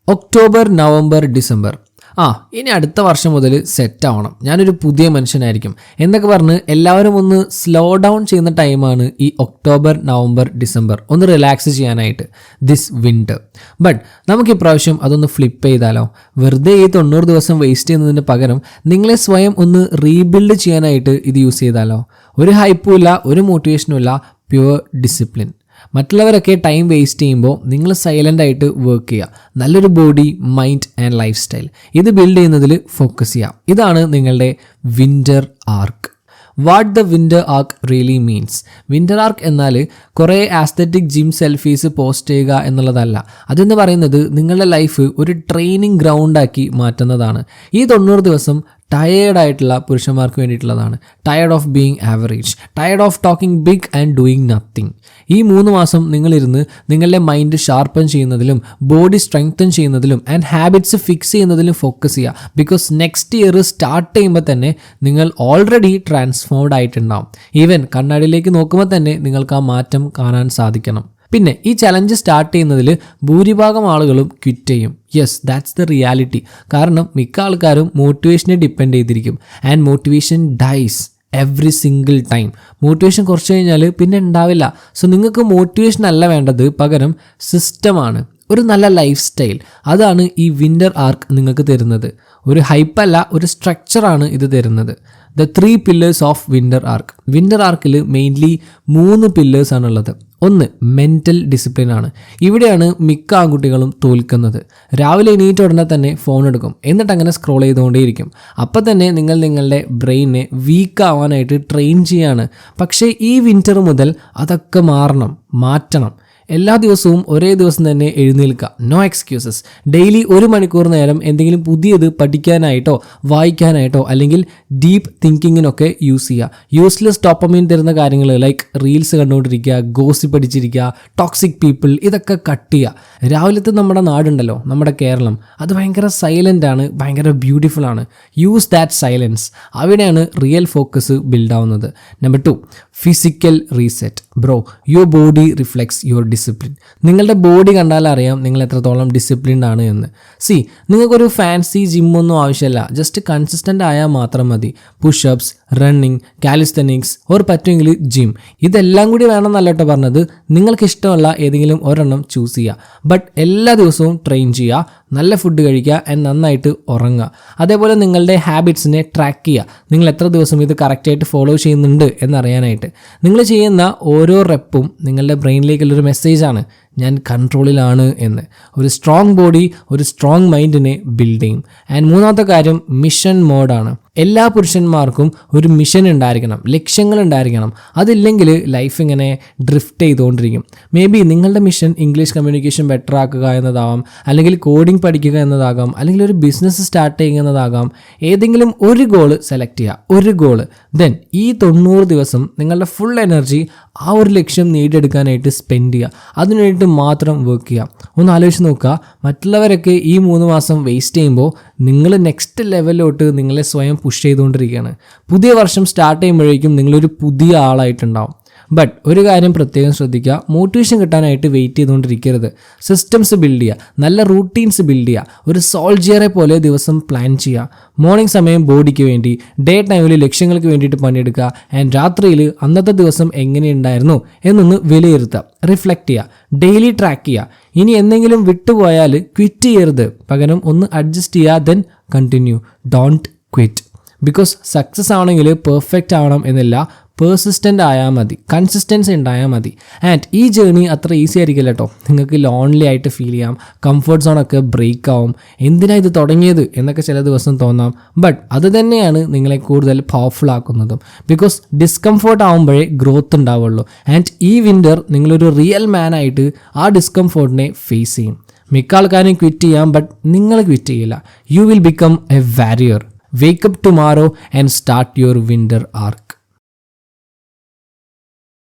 October, November, December. ഇനി അടുത്ത വർഷം മുതൽ സെറ്റ് ആവണം, ഞാനൊരു പുതിയ മനുഷ്യനായിരിക്കും എന്നൊക്കെ പറഞ്ഞ് എല്ലാവരും ഒന്ന് സ്ലോ ഡൗൺ ചെയ്യുന്ന ടൈമാണ് ഈ ഒക്ടോബർ, നവംബർ, ഡിസംബർ. ഒന്ന് റിലാക്സ് ചെയ്യാനായിട്ട് ദിസ് വിൻ്റർ. ബട്ട് നമുക്ക് ഇപ്രാവശ്യം അതൊന്ന് ഫ്ലിപ്പ് ചെയ്താലോ? വെറുതെ ഈ 90 ദിവസം വേസ്റ്റ് ചെയ്യുന്നതിന് പകരം നിങ്ങളെ സ്വയം ഒന്ന് റീബിൽഡ് ചെയ്യാനായിട്ട് ഇത് യൂസ് ചെയ്താലോ? ഒരു ഹൈപ്പും ഇല്ല, ഒരു മോട്ടിവേഷനും ഇല്ല, പ്യുവർ ഡിസിപ്ലിൻ. മറ്റുള്ളവരൊക്കെ ടൈം വേസ്റ്റ് ചെയ്യുമ്പോൾ നിങ്ങൾ സൈലൻ്റ് ആയിട്ട് വർക്ക് ചെയ്യുക. നല്ലൊരു body, mind and lifestyle ഇത് ബിൽഡ് ചെയ്യുന്നതിൽ ഫോക്കസ് ചെയ്യുക. ഇതാണ് നിങ്ങളുടെ winter arc. What the winter arc really means. Winter arc എന്നാൽ കുറേ ആസ്തറ്റിക് ജിം സെൽഫീസ് പോസ്റ്റ് ചെയ്യുക എന്നുള്ളതല്ല. അതെന്ന് പറയുന്നത് നിങ്ങളുടെ ലൈഫ് ഒരു ട്രെയിനിങ് ഗ്രൗണ്ടാക്കി മാറ്റുന്നതാണ്. ഈ 90 ദിവസം ടയേർഡായിട്ടുള്ള പുരുഷന്മാർക്ക് വേണ്ടിയിട്ടുള്ളതാണ്. Tired of being average, tired of talking big and doing nothing. ഈ 3 മാസം നിങ്ങളിരുന്ന് നിങ്ങളുടെ മൈൻഡ് ഷാർപ്പൻ ചെയ്യുന്നതിലും ബോഡി സ്ട്രെങ്തൻ ചെയ്യുന്നതിലും ആൻഡ് ഹാബിറ്റ്സ് ഫിക്സ് ചെയ്യുന്നതിലും ഫോക്കസ് ചെയ്യുക. ബിക്കോസ് നെക്സ്റ്റ് ഇയർ സ്റ്റാർട്ട് ചെയ്യുമ്പോൾ തന്നെ നിങ്ങൾ ഓൾറെഡി ട്രാൻസ്ഫോംഡ് ആയിട്ടുണ്ടാവും. ഈവൻ കണ്ണാടിയിലേക്ക് നോക്കുമ്പോൾ തന്നെ നിങ്ങൾക്ക് ആ മാറ്റം കാണാൻ സാധിക്കണം. പിന്നെ ഈ ചലഞ്ച് സ്റ്റാർട്ട് ചെയ്യുന്നതിൽ ഭൂരിഭാഗം ആളുകളും ക്വിറ്റ് ചെയ്യും. Yes, that's the reality. കാരണം മിക്ക ആൾക്കാരും മോട്ടിവേഷനെ ഡിപ്പെൻഡ് ചെയ്തിരിക്കും. And motivation dies every single time. Motivation കുറച്ച് കഴിഞ്ഞാൽ പിന്നെ ഉണ്ടാവില്ല. സോ നിങ്ങൾക്ക് മോട്ടിവേഷൻ അല്ല വേണ്ടത്, പകരം സിസ്റ്റമാണ്, ഒരു നല്ല ലൈഫ് സ്റ്റൈൽ. അതാണ് ഈ വിൻ്റർ ആർക്ക് നിങ്ങൾക്ക് തരുന്നത്. ഒരു ഹൈപ്പല്ല, ഒരു സ്ട്രക്ചറാണ് ഇത് തരുന്നത്. The 3 pillars of winter arc. Winter ആർക്കിൽ മെയിൻലി 3 പില്ലേഴ്സ് ആണുള്ളത്. ഒന്ന്, മെൻ്റൽ ഡിസിപ്ലിൻ ആണ്. ഇവിടെയാണ് മിക്ക ആൺകുട്ടികളും തോൽക്കുന്നത്. രാവിലെ എണീറ്റ ഉടനെ തന്നെ ഫോൺ എടുക്കും, എന്നിട്ട് അങ്ങനെ സ്ക്രോൾ ചെയ്തുകൊണ്ടേയിരിക്കും. അപ്പം തന്നെ നിങ്ങൾ നിങ്ങളുടെ ബ്രെയിനെ വീക്ക് ആവാനായിട്ട് ട്രെയിൻ ചെയ്യാണ്. പക്ഷേ ഈ വിൻ്റർ മുതൽ അതൊക്കെ മാറ്റണം. എല്ലാ ദിവസവും ഒരേ ദിവസം തന്നെ എഴുന്നേൽക്കുക. No excuses. ഡെയിലി 1 മണിക്കൂർ നേരം എന്തെങ്കിലും പുതിയത് പഠിക്കാനായിട്ടോ വായിക്കാനായിട്ടോ അല്ലെങ്കിൽ ഡീപ്പ് തിങ്കിങ്ങിനൊക്കെ യൂസ് ചെയ്യുക. യൂസ്ലെസ് ഡോപ്പമൈൻ തരുന്ന കാര്യങ്ങൾ ലൈക്ക് റീൽസ് കണ്ടുകൊണ്ടിരിക്കുക, ഗോസിപ്പ് പഠിച്ചിരിക്കുക, ടോക്സിക് പീപ്പിൾ, ഇതൊക്കെ കട്ട് ചെയ്യുക. രാവിലത്തെ നമ്മുടെ നാടുണ്ടല്ലോ, നമ്മുടെ കേരളം, അത് ഭയങ്കര സൈലൻ്റ് ആണ്, ഭയങ്കര ബ്യൂട്ടിഫുൾ ആണ്. Use that silence. അവിടെയാണ് റിയൽ ഫോക്കസ് ബിൽഡ് ആവുന്നത്. Number 2, physical reset. Bro, your body reflects your discipline. നിങ്ങളുടെ ബോഡി കണ്ടാൽ അറിയാം നിങ്ങൾ എത്രത്തോളം ഡിസിപ്ലിൻഡ് ആണ് എന്ന്. നിങ്ങൾക്കൊരു ഫാൻസി ജിമ്മൊന്നും ആവശ്യമില്ല, ജസ്റ്റ് കൺസിസ്റ്റൻ്റ് ആയാൽ മാത്രം മതി. പുഷപ്സ്, റണ്ണിങ്, കാലിസ്തനിക്സ് ഓർ പറ്റുമെങ്കിൽ ജിം, ഇതെല്ലാം കൂടി വേണമെന്നല്ല കേട്ടോ പറഞ്ഞത്. നിങ്ങൾക്ക് ഇഷ്ടമുള്ള ഏതെങ്കിലും ഒരെണ്ണം ചൂസ് ചെയ്യുക. ബട്ട് എല്ലാ ദിവസവും ട്രെയിൻ ചെയ്യുക, നല്ല ഫുഡ് കഴിക്കുക ആൻഡ് നന്നായിട്ട് ഉറങ്ങുക. അതേപോലെ നിങ്ങളുടെ ഹാബിറ്റ്സിനെ ട്രാക്ക് ചെയ്യുക. നിങ്ങൾ എത്ര ദിവസം ഇത് കറക്റ്റായിട്ട് ഫോളോ ചെയ്യുന്നുണ്ട് എന്നറിയാനായിട്ട്. നിങ്ങൾ ചെയ്യുന്ന ഓരോ റെപ്പും നിങ്ങളുടെ ബ്രെയിനിലേക്കുള്ളൊരു മെസ്സേജാണ്, ഞാൻ കൺട്രോളിലാണ് എന്ന്. ഒരു സ്ട്രോങ് ബോഡി ഒരു സ്ട്രോങ് മൈൻഡിനെ ബിൽഡ് ചെയ്യും. ആൻഡ് 3ാമത്തെ കാര്യം മിഷൻ മോഡാണ്. എല്ലാ പുരുഷന്മാർക്കും ഒരു മിഷൻ ഉണ്ടായിരിക്കണം, ലക്ഷ്യങ്ങൾ ഉണ്ടായിരിക്കണം. അതില്ലെങ്കിൽ ലൈഫ് ഇങ്ങനെ ഡ്രിഫ്റ്റ് ചെയ്തുകൊണ്ടിരിക്കും. മേ ബി നിങ്ങളുടെ മിഷൻ ഇംഗ്ലീഷ് കമ്മ്യൂണിക്കേഷൻ ബെറ്റർ ആക്കുക എന്നതാവാം, അല്ലെങ്കിൽ കോഡിംഗ് പഠിക്കുക എന്നതാകാം, അല്ലെങ്കിൽ ഒരു ബിസിനസ് സ്റ്റാർട്ട് ചെയ്യുക എന്നതാകാം. ഏതെങ്കിലും ഒരു ഗോള് സെലക്ട് ചെയ്യുക, ഒരു ഗോള്. ദെൻ ഈ 90 ദിവസം നിങ്ങളുടെ ഫുൾ എനർജി ആ ഒരു ലക്ഷ്യം നേടിയെടുക്കാനായിട്ട് സ്പെൻഡ് ചെയ്യുക. അതിനുവേണ്ടി മാത്രം വർക്ക് ചെയ്യുക. ഒന്ന് ആലോചിച്ച് നോക്കുക, മറ്റുള്ളവരൊക്കെ ഈ 3 മാസം വേസ്റ്റ് ചെയ്യുമ്പോൾ നിങ്ങൾ നെക്സ്റ്റ് ലെവലിലോട്ട് നിങ്ങളെ സ്വയം പുഷ് ചെയ്തുകൊണ്ടിരിക്കുകയാണ്. പുതിയ വർഷം സ്റ്റാർട്ട് ചെയ്യുമ്പോഴേക്കും നിങ്ങളൊരു പുതിയ ആളായിട്ടുണ്ടാവും. ബട്ട് ഒരു കാര്യം പ്രത്യേകം ശ്രദ്ധിക്കുക, മോട്ടിവേഷൻ കിട്ടാനായിട്ട് വെയിറ്റ് ചെയ്തുകൊണ്ടിരിക്കരുത്. സിസ്റ്റംസ് ബിൽഡ് ചെയ്യുക, നല്ല റൂട്ടീൻസ് ബിൽഡ് ചെയ്യുക. ഒരു സോൾജിയറെ പോലെ ദിവസം പ്ലാൻ ചെയ്യുക. മോർണിംഗ് സമയം ബോഡിക്ക് വേണ്ടി, ഡേ ടൈമിൽ ലക്ഷ്യങ്ങൾക്ക് വേണ്ടിയിട്ട് പണിയെടുക്കുക. ആൻഡ് രാത്രിയിൽ അന്നത്തെ ദിവസം എങ്ങനെയുണ്ടായിരുന്നു എന്നൊന്ന് വിലയിരുത്തുക, റിഫ്ലക്റ്റ് ചെയ്യുക, ഡെയിലി ട്രാക്ക് ചെയ്യുക. ഇനി എന്തെങ്കിലും വിട്ടുപോയാൽ ക്വിറ്റ് ചെയ്യരുത്, പകരം ഒന്ന് അഡ്ജസ്റ്റ് ചെയ്യുക. Then continue, don't quit. Because success ആണെങ്കിൽ പെർഫെക്റ്റ് ആവണം എന്നില്ല, പേഴ്സിസ്റ്റൻ്റ് ആയാൽ മതി, കൺസിസ്റ്റൻസി ഉണ്ടായാൽ മതി. ആൻഡ് ഈ ജേർണി അത്ര ഈസി ആയിരിക്കില്ല കേട്ടോ. നിങ്ങൾക്ക് ലോൺലി ആയിട്ട് ഫീൽ ചെയ്യാം, കംഫർട്ട് സോണൊക്കെ ബ്രേക്ക് ആവും. എന്തിനാ ഇത് തുടങ്ങിയത് എന്നൊക്കെ ചില ദിവസം തോന്നാം. ബട്ട് അത് തന്നെയാണ് നിങ്ങളെ കൂടുതൽ പവർഫുൾ ആക്കുന്നതും. ബിക്കോസ് ഡിസ്കംഫോർട്ട് ആകുമ്പോഴേ ഗ്രോത്ത് ഉണ്ടാവുള്ളൂ. ആൻഡ് ഈ വിൻ്റർ നിങ്ങളൊരു റിയൽ മാനായിട്ട് ആ ഡിസ്കംഫോർട്ടിനെ ഫേസ് ചെയ്യും. മിക്ക ആൾക്കാരും ക്വിറ്റ് ചെയ്യാം, ബട്ട് നിങ്ങൾ ക്വിറ്റ് ചെയ്യില്ല. You will become a warrior. Wake up tomorrow and start your winter arc.